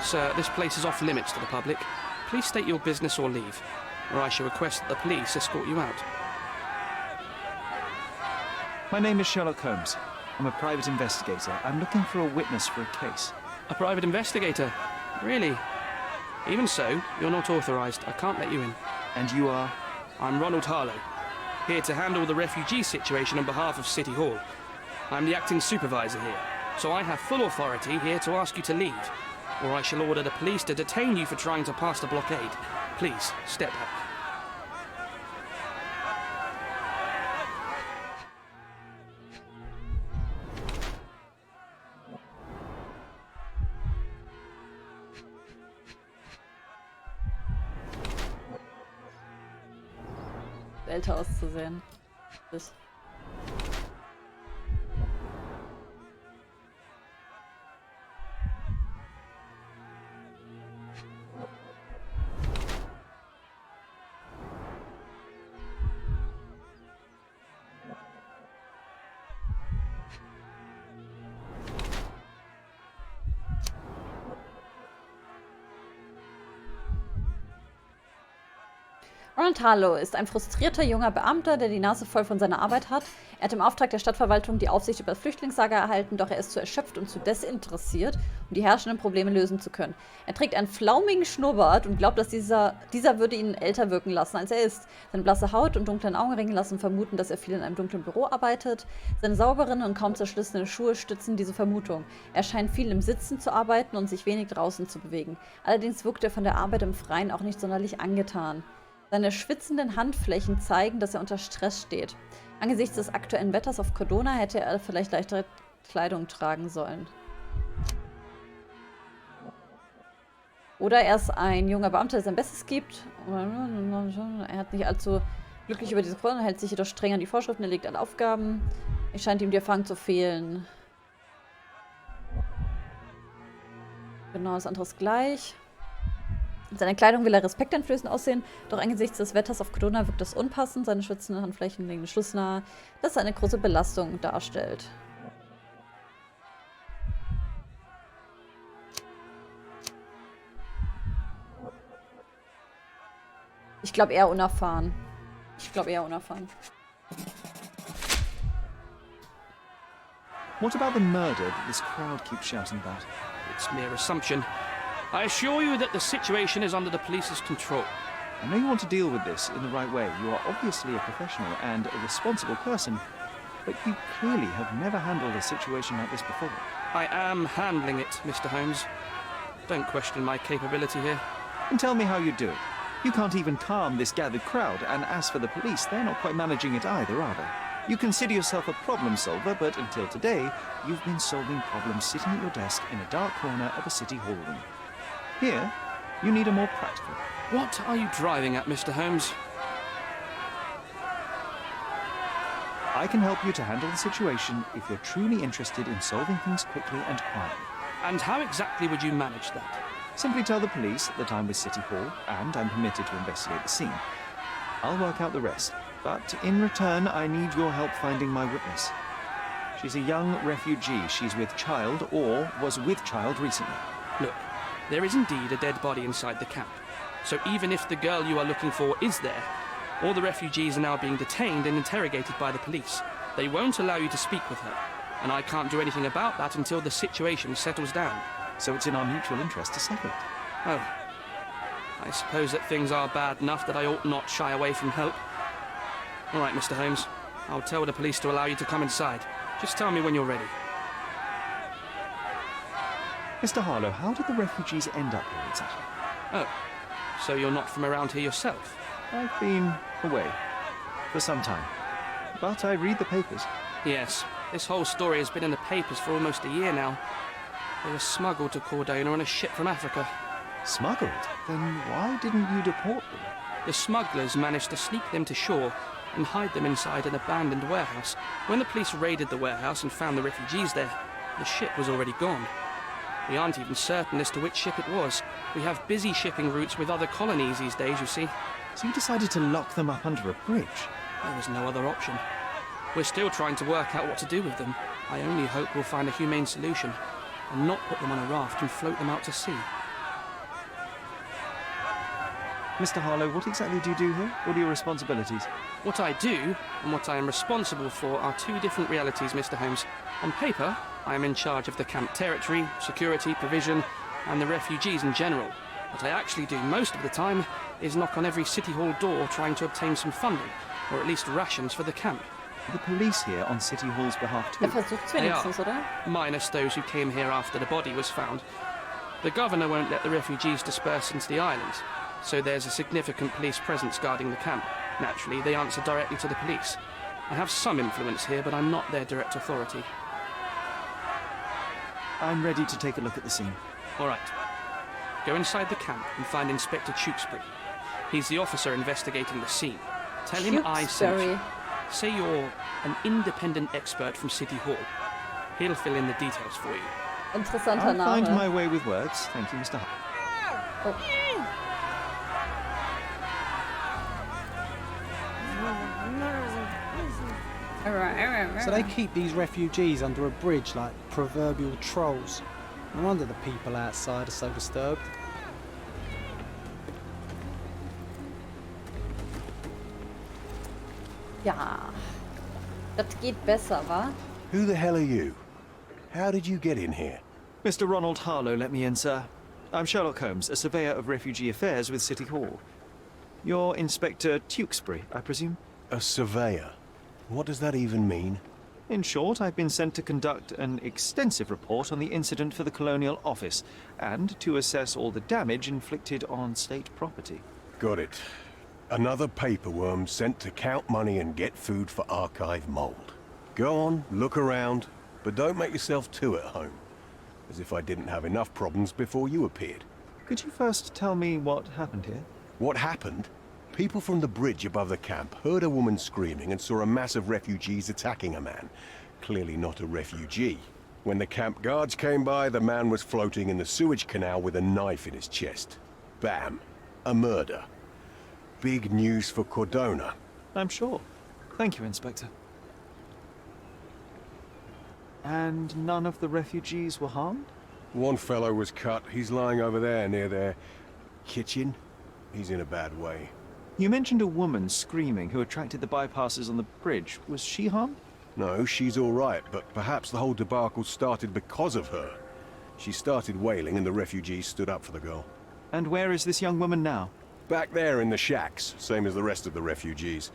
Sir, this place is off limits to the public. Please state your business or leave, or I shall request that the police escort you out. My name is Sherlock Holmes. I'm a private investigator. I'm looking for a witness for a case. A private investigator? Really? Even so, you're not authorized. I can't let you in. And you are? I'm Ronald Harlow, here to handle the refugee situation on behalf of City Hall. I'm the acting supervisor here, so I have full authority here to ask you to leave, or I shall order the police to detain you for trying to pass the blockade. Please, step back. Älter auszusehen. Das. Ronald Harlow ist ein frustrierter junger Beamter, der die Nase voll von seiner Arbeit hat. Er hat im Auftrag der Stadtverwaltung die Aufsicht über das Flüchtlingslager erhalten, doch er ist zu erschöpft und zu desinteressiert, um die herrschenden Probleme lösen zu können. Er trägt einen flaumigen Schnurrbart und glaubt, dass dieser würde ihn älter wirken lassen, als er ist. Seine blasse Haut und dunklen Augenringe lassen vermuten, dass er viel in einem dunklen Büro arbeitet. Seine sauberen und kaum zerschlissenen Schuhe stützen diese Vermutung. Er scheint viel im Sitzen zu arbeiten und sich wenig draußen zu bewegen. Allerdings wirkt er von der Arbeit im Freien auch nicht sonderlich angetan. Seine schwitzenden Handflächen zeigen, dass er unter Stress steht. Angesichts des aktuellen Wetters auf Cordona hätte er vielleicht leichtere Kleidung tragen sollen. Oder er ist ein junger Beamter, der sein Bestes gibt. Er hat nicht allzu glücklich über diese Corona, hält sich jedoch streng an die Vorschriften, er legt alle Aufgaben. Es scheint ihm die Erfahrung zu fehlen. Genau, das andere ist gleich. In seiner Kleidung will er respekteinflößend aussehen, doch angesichts des Wetters auf Cordona wirkt das unpassend. Seine schwitzenden Handflächen legen den Schluss nahe, dass er eine große Belastung darstellt. Ich glaube eher unerfahren. What about the murder that this crowd keeps shouting about? It's mere assumption. I assure you that the situation is under the police's control. I know you want to deal with this in the right way. You are obviously a professional and a responsible person, but you clearly have never handled a situation like this before. I am handling it, Mr. Holmes. Don't question my capability here. And tell me how you do it. You can't even calm this gathered crowd, and as for the police, they're not quite managing it either, are they? You consider yourself a problem solver, but until today, you've been solving problems sitting at your desk in a dark corner of a city hall room. Here, you need a more practical. What are you driving at, Mr. Holmes? I can help you to handle the situation if you're truly interested in solving things quickly and quietly. And how exactly would you manage that? Simply tell the police that I'm with City Hall and I'm permitted to investigate the scene. I'll work out the rest, but in return I need your help finding my witness. She's a young refugee. She's with child or was with child recently. Look. There is indeed a dead body inside the camp. So even if the girl you are looking for is there, all the refugees are now being detained and interrogated by the police. They won't allow you to speak with her, and I can't do anything about that until the situation settles down. So it's in our mutual interest to settle it. Oh. I suppose that things are bad enough that I ought not shy away from help. All right, Mr. Holmes. I'll tell the police to allow you to come inside. Just tell me when you're ready. Mr. Harlow, how did the refugees end up here exactly? Oh, so you're not from around here yourself? I've been away for some time, but I read the papers. Yes, this whole story has been in the papers for almost a year now. They were smuggled to Cordona on a ship from Africa. Smuggled? Then why didn't you deport them? The smugglers managed to sneak them to shore and hide them inside an abandoned warehouse. When the police raided the warehouse and found the refugees there, the ship was already gone. We aren't even certain as to which ship it was. We have busy shipping routes with other colonies these days, you see. So you decided to lock them up under a bridge? There was no other option. We're still trying to work out what to do with them. I only hope we'll find a humane solution and not put them on a raft and float them out to sea. Mr. Harlow, what exactly do you do here? What are your responsibilities? What I do and what I am responsible for are two different realities, Mr. Holmes. On paper, I am in charge of the camp territory, security, provision, and the refugees in general. What I actually do most of the time is knock on every City Hall door trying to obtain some funding, or at least rations for the camp. The police here on City Hall's behalf too. Versucht's They wenigstens, are, oder? minus those who came here after the body was found. The governor won't let the refugees disperse into the island, so there's a significant police presence guarding the camp. Naturally, they answer directly to the police. I have some influence here, but I'm not their direct authority. I'm ready to take a look at the scene. All right. Go inside the camp and find Inspector Tewkesbury. He's the officer investigating the scene. Tell him I sent you. Tewkesbury. Say you're an independent expert from City Hall. He'll fill in the details for you. Interessanter I'll find Name. my way with words. Thank you, Mr. Harlow. Oh. So they keep these refugees under a bridge like proverbial trolls. No wonder the people outside are so disturbed. Ja. Das geht besser, wa? Who the hell are you? How did you get in here? Mr. Ronald Harlow let me in, sir. I'm Sherlock Holmes, a surveyor of refugee affairs with City Hall. You're Inspector Tewkesbury, I presume? A surveyor. What does that even mean? In short, I've been sent to conduct an extensive report on the incident for the Colonial Office and to assess all the damage inflicted on state property. Got it. Another paperworm sent to count money and get food for archive mold. Go on, look around, but don't make yourself too at home. As if I didn't have enough problems before you appeared. Could you first tell me what happened here? What happened? People from the bridge above the camp heard a woman screaming and saw a mass of refugees attacking a man. Clearly not a refugee. When the camp guards came by, the man was floating in the sewage canal with a knife in his chest. Bam. A murder. Big news for Cordona. I'm sure. Thank you, Inspector. And none of the refugees were harmed? One fellow was cut. He's lying over there near their kitchen. He's in a bad way. You mentioned a woman screaming who attracted the bypassers on the bridge. Was she harmed? No, she's all right, but perhaps the whole debacle started because of her. She started wailing and the refugees stood up for the girl. And where is this young woman now? Back there in the shacks, same as the rest of the refugees.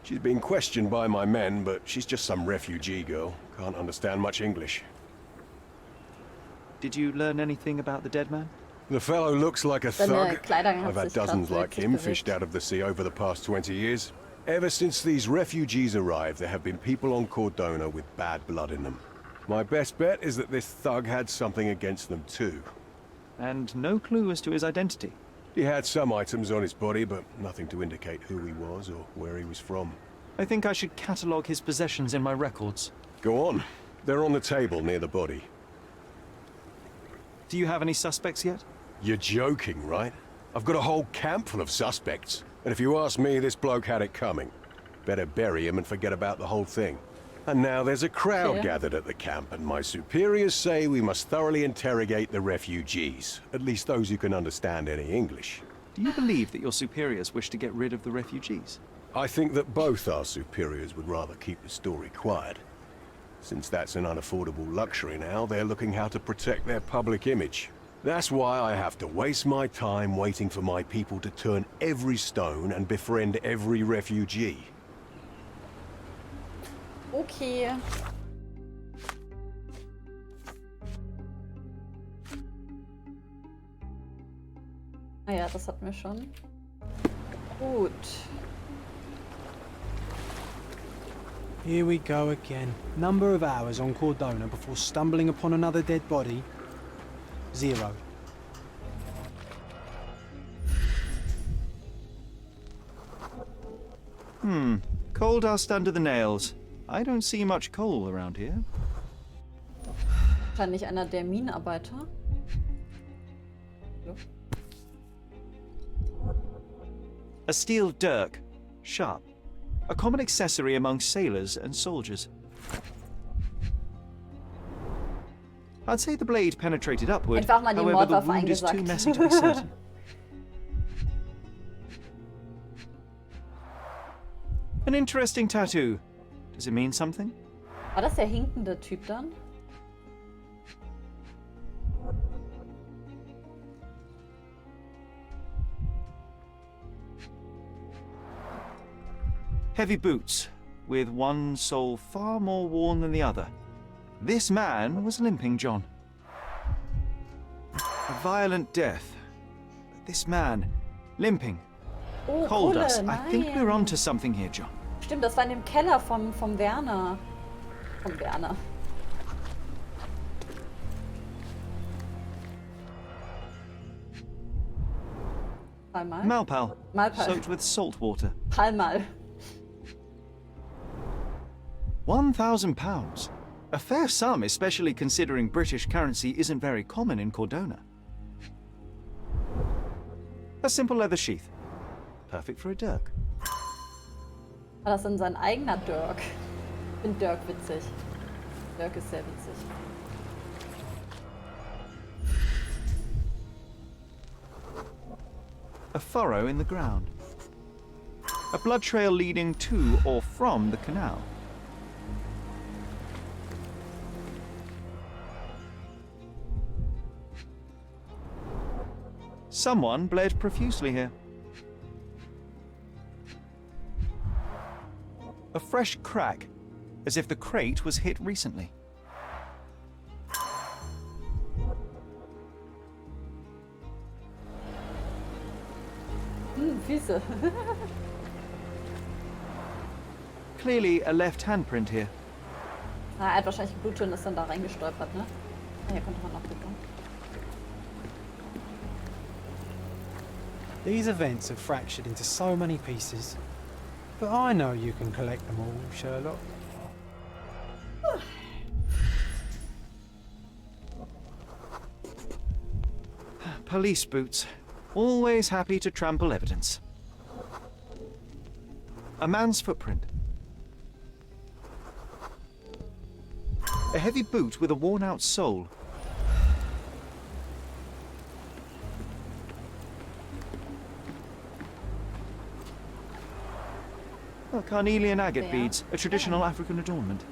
She's being questioned by my men, but she's just some refugee girl. Can't understand much English. Did you learn anything about the dead man? The fellow looks like a Seine thug. Kleidung hat I've had sich dozens like tatsächlich him bewegt. fished out of the sea over the past 20 years. Ever since these refugees arrived, there have been people on Cordona with bad blood in them. My best bet is that this thug had something against them too. And no clue as to his identity. He had some items on his body, but nothing to indicate who he was or where he was from. I think I should catalogue his possessions in my records. Go on. They're on the table near the body. Do you have any suspects yet? You're joking, right? I've got a whole camp full of suspects. And if you ask me, this bloke had it coming. Better bury him and forget about the whole thing. And now there's a crowd Okay. gathered at the camp, and my superiors say we must thoroughly interrogate the refugees. At least those who can understand any English. Do you believe that your superiors wish to get rid of the refugees? I think that both our superiors would rather keep the story quiet. Since that's an unaffordable luxury now, they're looking how to protect their public image. That's why I have to waste my time waiting for my people to turn every stone and befriend every refugee. Okay. Ah ja, das hatten wir schon. Gut. Here we go again. Number of hours on Cordona before stumbling upon another dead body. 0. Coal dust under the nails. I don't see much coal around here. Wahrscheinlich einer der Minenarbeiter. Hallo? A steel dirk. Sharp. A common accessory among sailors and soldiers. I'd say the blade penetrated upward. Einfach mal die However, the Mordwaffe wound is too eingesackt. messy to be certain. An interesting tattoo. Does it mean something? War das der hinkende Typ dann? Heavy boots, with one sole far more worn than the other. This man was limping John. A violent death. But this man, limping. Oh, Hold Kohle, us. I think nein. we're onto something here, John. Stimmt, das war in dem Keller vom Werner. Vom Werner. Einmal. Malpal, Malpal. soaked with salt water. Einmal. £1,000. A fair sum, especially considering British currency isn't very common in Cordona. A simple leather sheath. Perfect for a dirk. War das denn sein eigener Dirk? Ich finde Dirk witzig. Dirk ist sehr witzig. A furrow in the ground. A blood trail leading to or from the canal. Someone bled profusely here. A fresh crack, as if the crate was hit recently. Füße. Clearly a left handprint here. Er hat wahrscheinlich geblutet und ist dann da reingestolpert, ne? Hier konnte man noch gucken. These events have fractured into so many pieces. But I know you can collect them all, Sherlock. Police boots. Always happy to trample evidence. A man's footprint. A heavy boot with a worn-out sole. Oh, carnelian agate Yeah. beads, a traditional African adornment.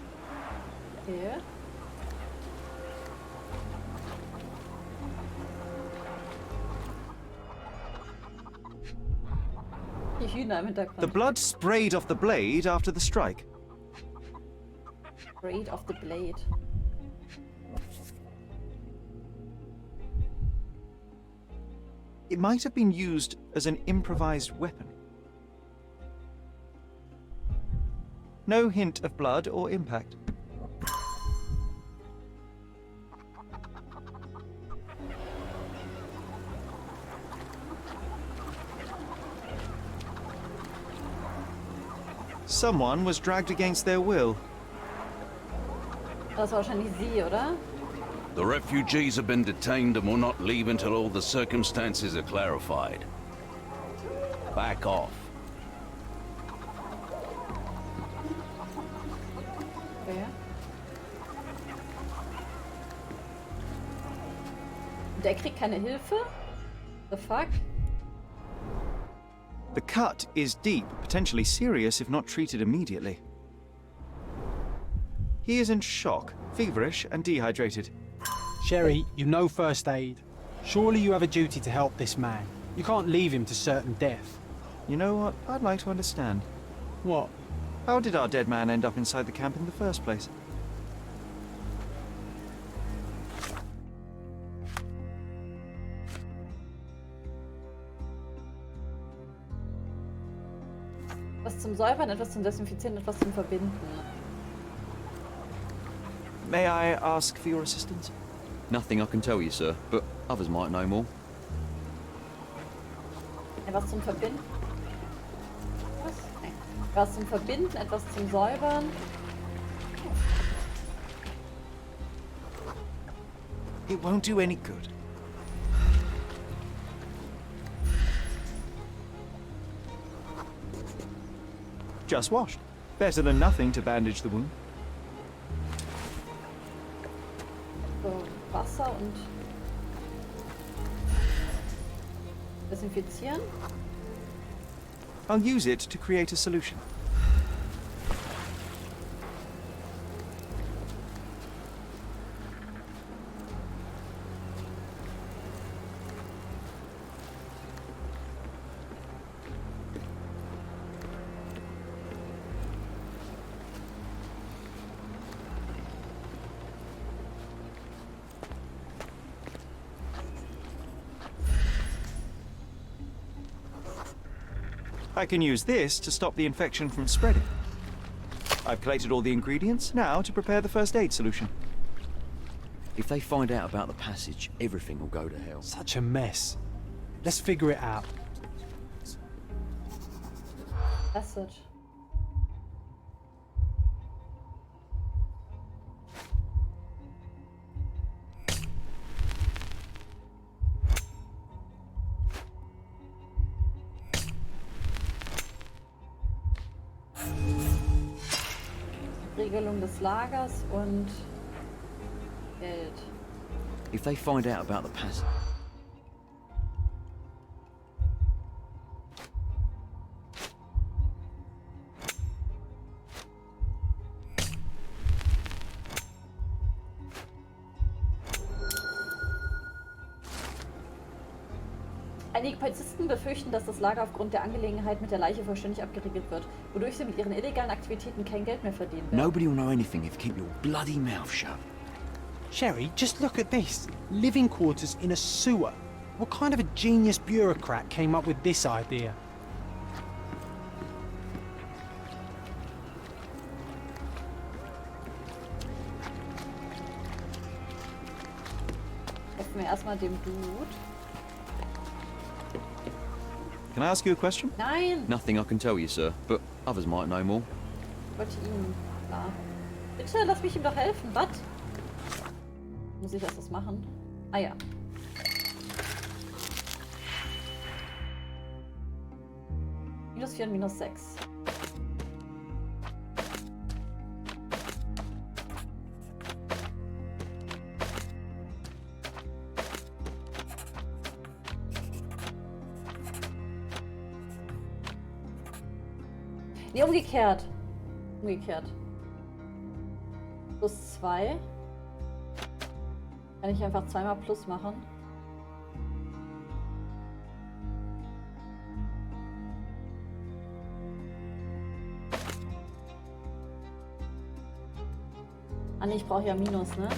Hier. Die Hühner im Hintergrund. The blood sprayed off the blade after the strike. Braid of the blade. It might have been used as an improvised weapon. No hint of blood or impact. Someone was dragged against their will. Das war wahrscheinlich sie, oder? The refugees have been detained and will not leave until all the circumstances are clarified. Back off. Wer? Der kriegt keine Hilfe? The fuck? The cut is deep, potentially serious if not treated immediately. He is in shock, feverish and dehydrated. Sherry, you know first aid. Surely you have a duty to help this man. You can't leave him to certain death. You know what? I'd like to understand. What? How did our dead man end up inside the camp in the first place? Etwas zum Säubern, etwas zum Desinfizieren, etwas zum Verbinden. May I ask for your assistance? Nothing I can tell you, sir, but others might know more. Etwas zum Verbinden. Was? Nee. Etwas zum Verbinden, etwas zum Säubern. It won't do any good. Just washed. Better than nothing to bandage the wound. So, Wasser und desinfizieren. I'll use it to create a solution. I can use this to stop the infection from spreading. I've collected all the ingredients, now to prepare the first aid solution. If they find out about the passage, everything will go to hell. Such a mess. Let's figure it out. Passage. Regelung des Lagers und Geld. If they find out about the passage... Einige Polizisten befürchten, dass das Lager aufgrund der Angelegenheit mit der Leiche vollständig abgeriegelt wird, wodurch sie mit ihren illegalen Aktivitäten kein Geld mehr verdienen werden. Nobody will know anything if you keep your bloody mouth shut. Sherry, just look at this. Living quarters in a sewer. What kind of a genius bureaucrat came up with this idea? Helfen wir erstmal dem Dude. Can I ask you a question? Nein! Nothing I can tell you, sir, but others might know more. Ich wollte ihm. Klar. Bitte, lass mich ihm doch helfen. Was? Muss ich erst das machen? Ah ja. -4 und -6. Nee, umgekehrt. Umgekehrt. +2. Kann ich einfach zweimal Plus machen? Ah ne, ich brauche ja Minus, ne?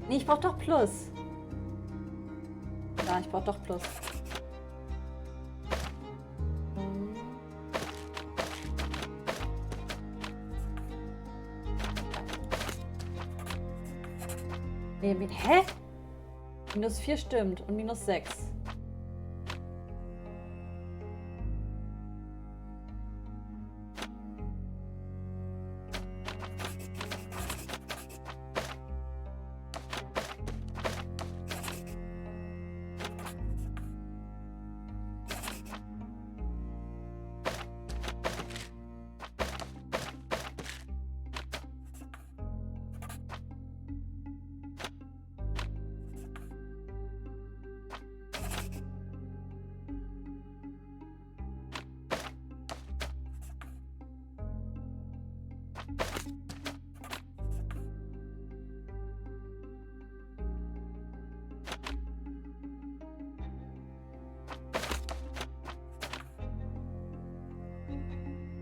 Nee, ich brauche doch Plus. Ja, ich brauche doch Plus. Nee, hä? -4 stimmt und -6.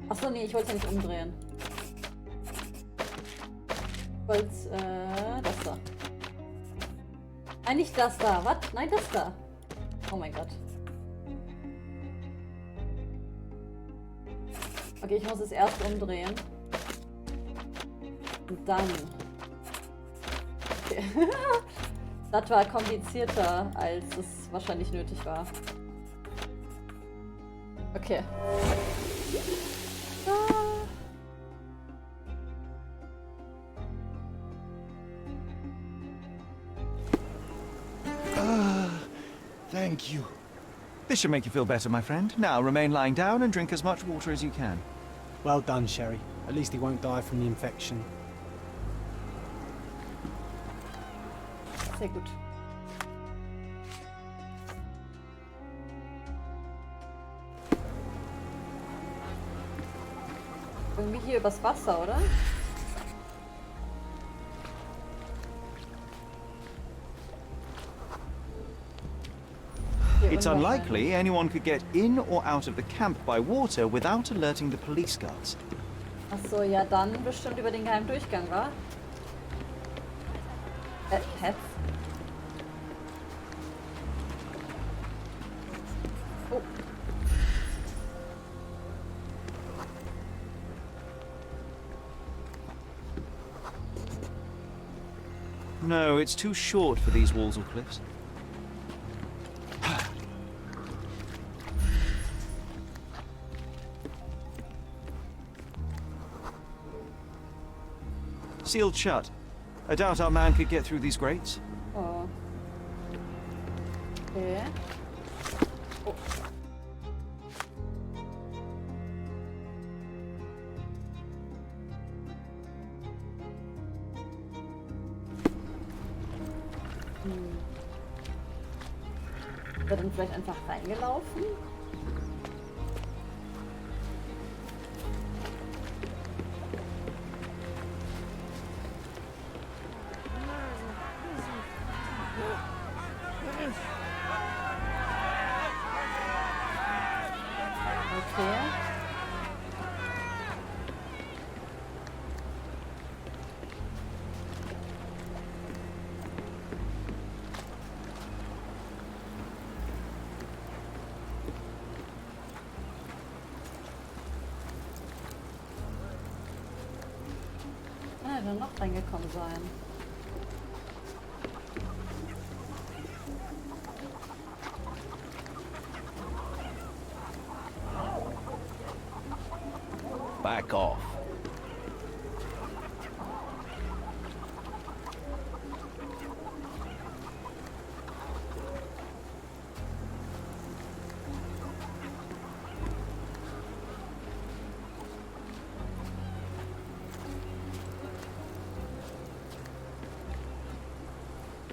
Achso, nee, ich wollte es ja nicht umdrehen. Ich wollte das da. Nein, nicht das da. Was? Nein, das da. Oh mein Gott. Okay, ich muss es erst umdrehen. Und dann. Okay. Das war komplizierter, als es wahrscheinlich nötig war. Okay. Thank you. This should make you feel better, my friend. Now remain lying down and drink as much water as you can. Well done, Sherry. At least he won't die from the infection. Sehr gut. Irgendwie hier übers Wasser, oder? Hier It's unwahrscheinlich. unlikely anyone could get in or out of the camp by water without alerting the police guards. Achso, ja dann bestimmt über den geheimen Durchgang, wa? Hä? No, it's too short for these walls or cliffs. Sealed shut. I doubt our man could get through these grates. Oh. Okay. Oh. Ist er dann vielleicht einfach reingelaufen? Okay. Kann er dann noch reingekommen sein? Back off.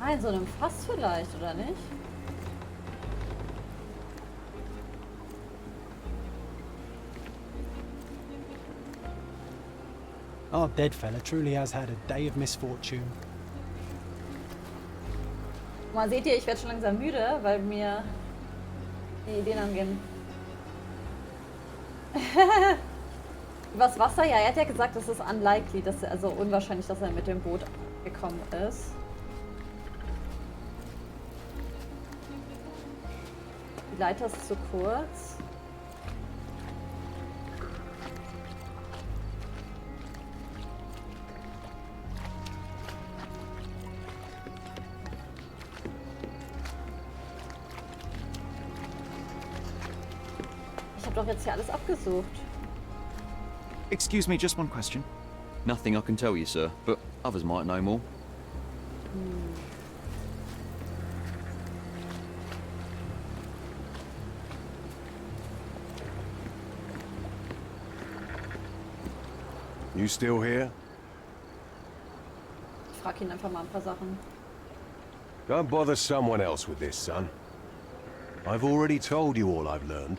Ah, in so einem Fass vielleicht, oder nicht? Our dead fella truly has had a day of misfortune. Mal seht ihr, ich werde schon langsam müde, weil mir die Ideen angehen. Übers Wasser, ja, er hat ja gesagt, es ist unlikely, dass er, also unwahrscheinlich, dass er mit dem Boot gekommen ist. Die Leiter ist zu kurz. Ich habe doch jetzt hier alles abgesucht. Excuse me, just one question. Nothing I can tell you, sir, but others might know more. You still here? Ich frage ihn einfach mal ein paar Sachen. Don't bother someone else with this, son. I've already told you all I've learned.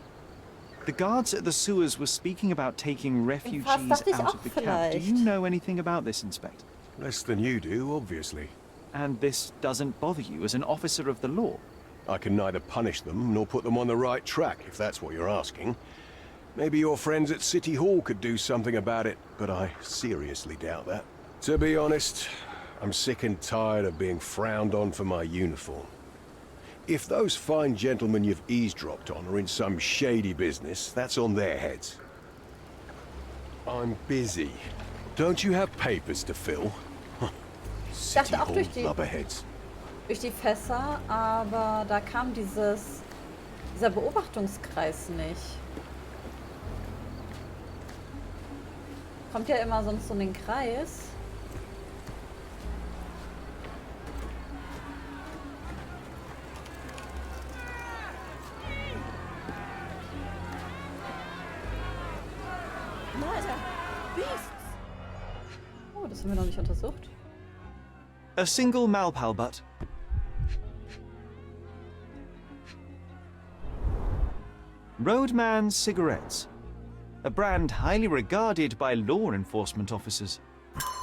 The guards at the sewers were speaking about taking refugees dachte ich out auch of the camp. Do you vielleicht. know anything about this, Inspector? Less than you do, obviously. And this doesn't bother you as an officer of the law? I can neither punish them nor put them on the right track, if that's what you're asking. Maybe your friends at City Hall could do something about it, but I seriously doubt that. To be honest, I'm sick and tired of being frowned on for my uniform. If those fine gentlemen you've eavesdropped on are in some shady business, that's on their heads. I'm busy. Don't you have papers to fill? Ich City dachte auch Hall lubberheads. durch die Fässer, aber da kam dieser Beobachtungskreis nicht. Kommt ja immer sonst so in den Kreis. Oh, das haben wir noch nicht untersucht. A single Malpal butt. Roadman cigarettes. A brand highly regarded by law enforcement officers.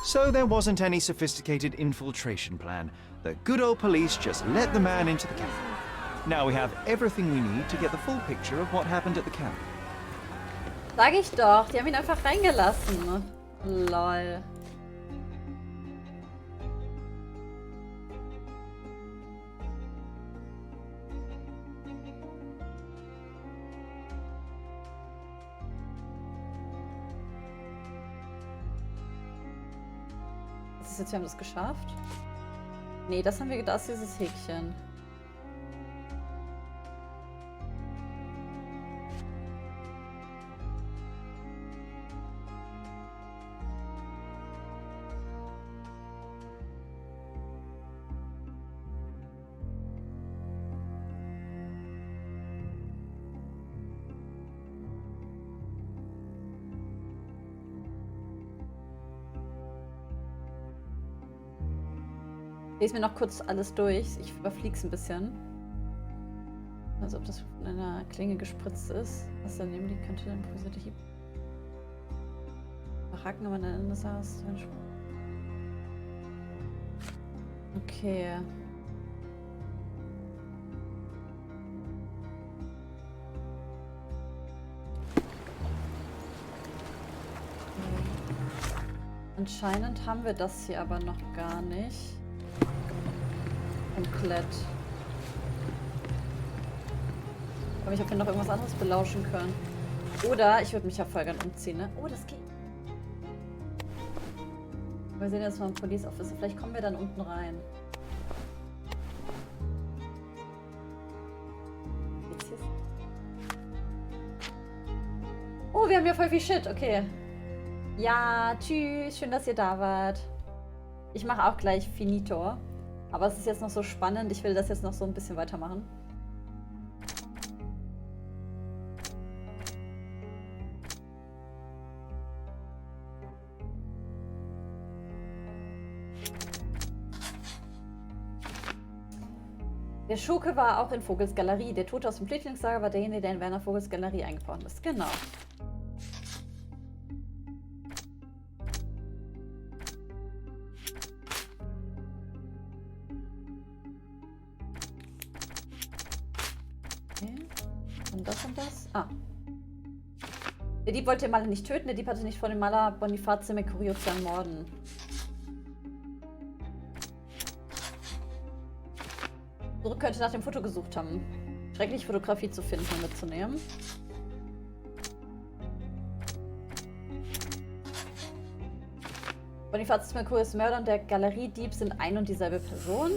So there wasn't any sophisticated infiltration plan. The good old police just let the man into the camp. Now we have everything we need to get the full picture of what happened at the camp. Sag ich doch, die haben ihn einfach reingelassen. Lol. Das ist jetzt, wir haben das geschafft. Nee, das haben wir gedacht, dieses Häkchen. Ich lese mir noch kurz alles durch. Ich überfliege es ein bisschen. Also ob das von einer Klinge gespritzt ist. Was daneben liegt, könnte ein improvisierter Hieb. Baracken, aber dann das heißt. Okay. Anscheinend haben wir das hier aber noch gar nicht. Komplett. Ich frage mich, ob wir noch irgendwas anderes belauschen können. Oder ich würde mich ja voll gern umziehen, ne? Oh, das geht. Wir sehen jetzt mal ein Police Officer. Vielleicht kommen wir dann unten rein. Geht's hier? Oh, wir haben ja voll viel Shit. Okay. Ja, tschüss. Schön, dass ihr da wart. Ich mache auch gleich Finito. Aber es ist jetzt noch so spannend. Ich will das jetzt noch so ein bisschen weitermachen. Der Schurke war auch in Vogels Galerie. Der Tote aus dem Flüchtlingslager war derjenige, der in Werner Vogels Galerie eingebrochen ist. Genau. Und das und das? Ah. Der Dieb wollte den Maler nicht töten. Der Dieb hatte nicht vor, den Maler Boniface Mercurio zu ermorden. Zurück könnte nach dem Foto gesucht haben. Schrecklich Fotografie zu finden und mitzunehmen. Boniface Mercurios Mörder und der Galeriedieb sind ein und dieselbe Person.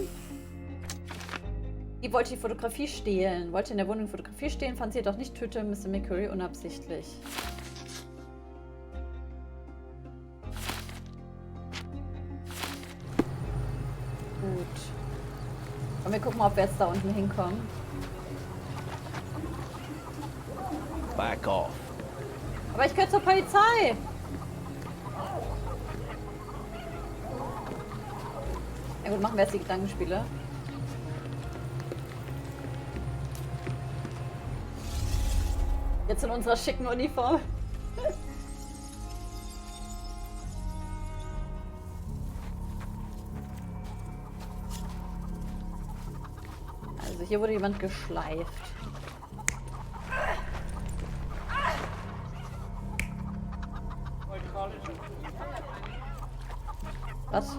Die wollte die Fotografie stehlen. Wollte in der Wohnung Fotografie stehlen, fand sie jedoch nicht, tötete Mr. Mercury unabsichtlich. Gut. Und wir gucken mal, ob wir jetzt da unten hinkommen. Back off. Aber ich gehöre zur Polizei. Ja gut, machen wir jetzt die Gedankenspiele. Jetzt in unserer schicken Uniform. Also hier wurde jemand geschleift. Was?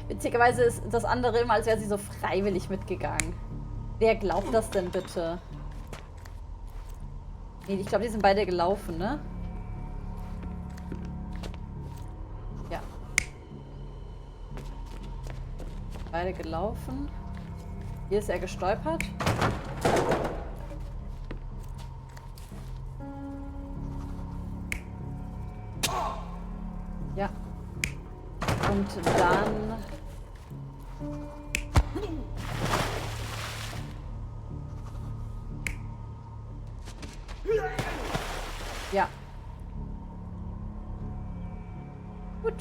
Witzigerweise ist das andere immer, als wäre sie so freiwillig mitgegangen. Wer glaubt das denn bitte? Nee, ich glaube, die sind beide gelaufen, ne? Ja. Beide gelaufen. Hier ist er gestolpert. Ja. Und dann... Ja. Gut.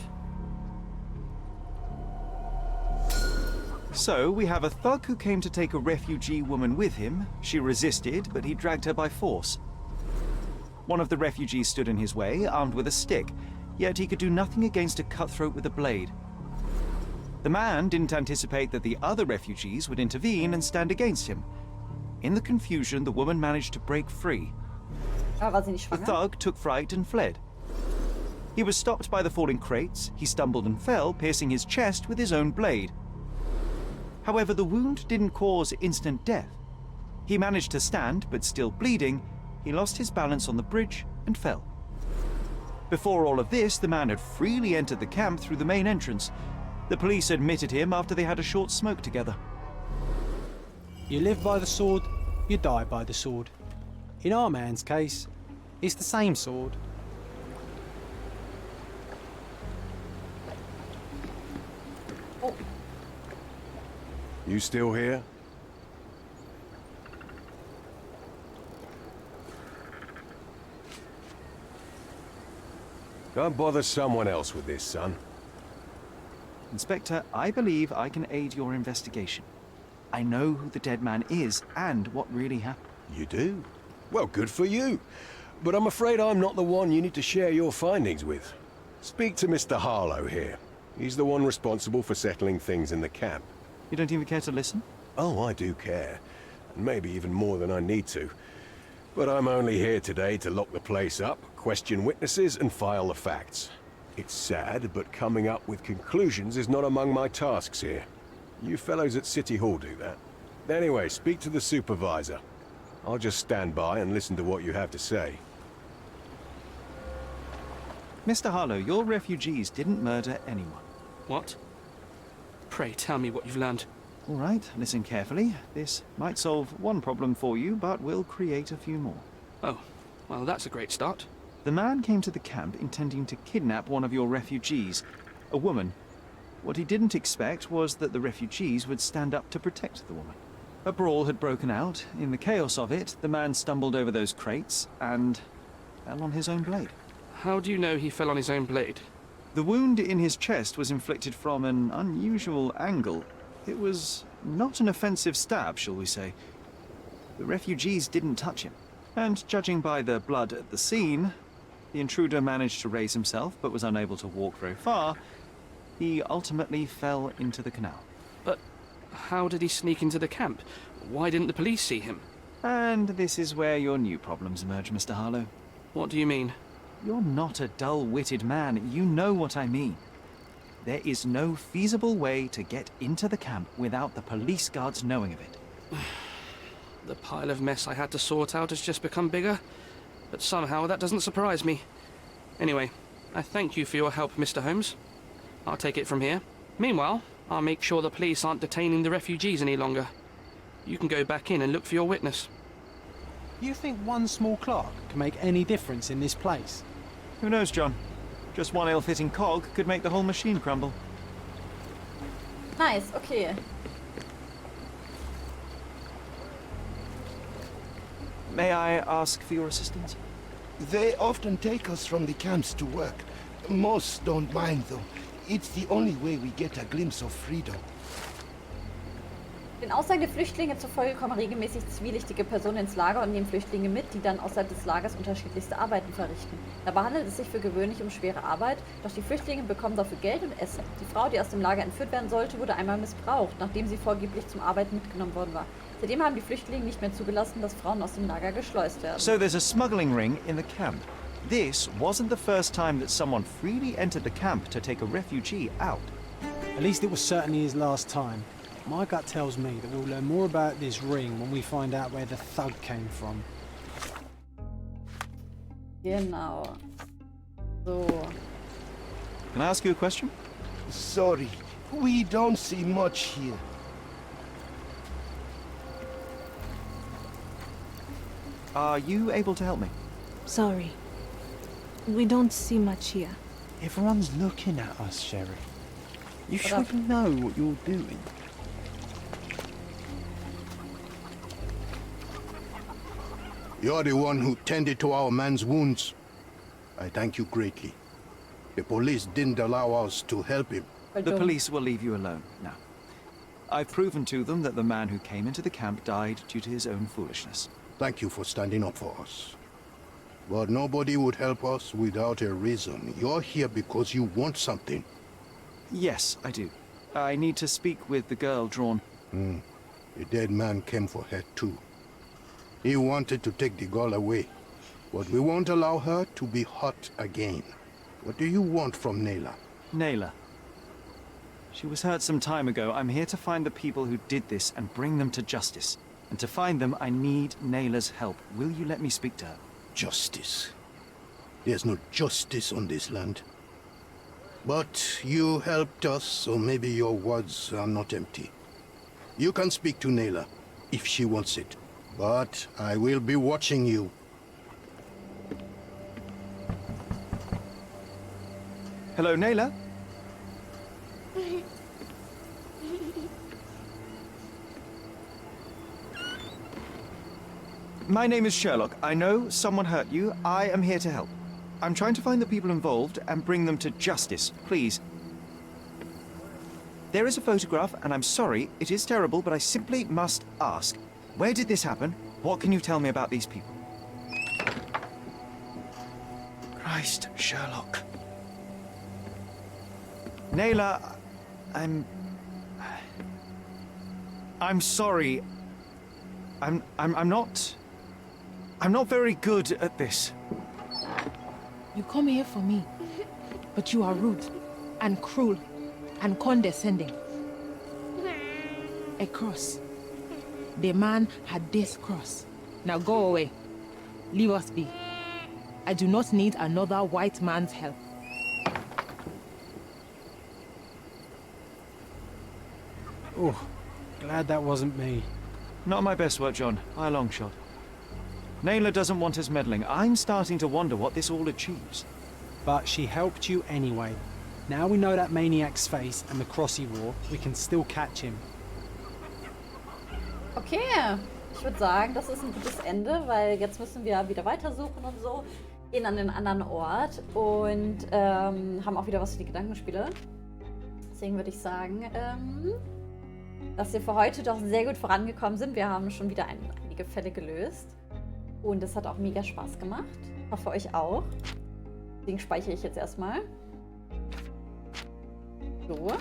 So, we have a thug who came to take a refugee woman with him. She resisted, but he dragged her by force. One of the refugees stood in his way, armed with a stick, yet he could do nothing against a cutthroat with a blade. The man didn't anticipate that the other refugees would intervene and stand against him. In the confusion, the woman managed to break free. War sie nicht The schwanger? thug took fright and fled. He was stopped by the falling crates. He stumbled and fell, piercing his chest with his own blade. However, the wound didn't cause instant death. He managed to stand, but still bleeding, he lost his balance on the bridge and fell. Before all of this, the man had freely entered the camp through the main entrance. The police admitted him after they had a short smoke together. You live by the sword, you die by the sword. In our man's case, it's the same sword. Oh, You still here? Go and bother someone else with this, son. Inspector, I believe I can aid your investigation. I know who the dead man is and what really happened. You do? Well, good for you. But I'm afraid I'm not the one you need to share your findings with. Speak to Mr. Harlow here. He's the one responsible for settling things in the camp. You don't even care to listen? Oh, I do care. And maybe even more than I need to. But I'm only here today to lock the place up, question witnesses, and file the facts. It's sad, but coming up with conclusions is not among my tasks here. You fellows at City Hall do that. Anyway, speak to the supervisor. I'll just stand by and listen to what you have to say. Mr. Harlow, your refugees didn't murder anyone. What? Pray tell me what you've learned. All right, listen carefully. This might solve one problem for you, but will create a few more. Oh, well, that's a great start. The man came to the camp intending to kidnap one of your refugees, a woman. What he didn't expect was that the refugees would stand up to protect the woman. A brawl had broken out. In the chaos of it, the man stumbled over those crates and fell on his own blade. How do you know he fell on his own blade? The wound in his chest was inflicted from an unusual angle. It was not an offensive stab, shall we say. The refugees didn't touch him. And judging by the blood at the scene, the intruder managed to raise himself but was unable to walk very far. He ultimately fell into the canal. But how did he sneak into the camp? Why didn't the police see him? And this is where your new problems emerge, Mr. Harlow. What do you mean? You're not a dull-witted man. You know what I mean. There is no feasible way to get into the camp without the police guards knowing of it. The pile of mess I had to sort out has just become bigger, but somehow that doesn't surprise me. Anyway, I thank you for your help, Mr. Holmes. I'll take it from here. Meanwhile, I'll make sure the police aren't detaining the refugees any longer. You can go back in and look for your witness. You think one small clock can make any difference in this place? Who knows, John? Just one ill-fitting cog could make the whole machine crumble. nice, okay. May I ask for your assistance? They often take us from the camps to work. Most don't mind, though. It's the only way we get a glimpse of freedom. Den Aussagen der Flüchtlinge zufolge kommen regelmäßig zwielichtige Personen ins Lager und nehmen Flüchtlinge mit, die dann außerhalb des Lagers unterschiedlichste Arbeiten verrichten. Dabei handelt es sich für gewöhnlich um schwere Arbeit, doch die Flüchtlinge bekommen dafür Geld und Essen. Die Frau, die aus dem Lager entführt werden sollte, wurde einmal missbraucht, nachdem sie vorgeblich zum Arbeiten mitgenommen worden war. Seitdem haben die Flüchtlinge nicht mehr zugelassen, dass Frauen aus dem Lager geschleust werden. So there's a smuggling ring in the camp. This wasn't the first time that someone freely entered the camp to take a refugee out. At least it was certainly his last time. My gut tells me that we'll learn more about this ring when we find out where the thug came from. Genau. So. Can I ask you a question? Sorry, we don't see much here. Are you able to help me? Sorry. We don't see much here. Everyone's looking at us, Sheriff. You should know what you're doing. You're the one who tended to our man's wounds. I thank you greatly. The police didn't allow us to help him. The police will leave you alone now. I've proven to them that the man who came into the camp died due to his own foolishness. Thank you for standing up for us. But nobody would help us without a reason. You're here because you want something. Yes, I do. I need to speak with the girl drawn. The dead man came for her too. He wanted to take the girl away, but we won't allow her to be hurt again. What do you want from Nayla? Nayla. She was hurt some time ago. I'm here to find the people who did this and bring them to justice. And to find them, I need Nayla's help. Will you let me speak to her? Justice. There's no justice on this land. But you helped us, so maybe your words are not empty. You can speak to Nayla, if she wants it. But I will be watching you. Hello, Nayla? My name is Sherlock. I know someone hurt you. I am here to help. I'm trying to find the people involved and bring them to justice. Please. There is a photograph, and I'm sorry, it is terrible, but I simply must ask. Where did this happen? What can you tell me about these people? Christ, Sherlock. Nayla, I'm sorry. I'm not very good at this. You come here for me, but you are rude and cruel and condescending. A cross. The man had this cross. Now go away. Leave us be. I do not need another white man's help. Oh, glad that wasn't me. Not my best work, John. By a long shot. Nayla doesn't want us meddling. I'm starting to wonder what this all achieves. But she helped you anyway. Now we know that maniac's face and the cross he wore, we can still catch him. Okay, ich würde sagen, das ist ein gutes Ende, weil jetzt müssen wir wieder weitersuchen und so. Gehen an den anderen Ort und haben auch wieder was für die Gedankenspiele. Deswegen würde ich sagen, dass wir für heute doch sehr gut vorangekommen sind. Wir haben schon wieder einige Fälle gelöst. Und es hat auch mega Spaß gemacht. Ich hoffe, euch auch. Deswegen speichere ich jetzt erstmal. So.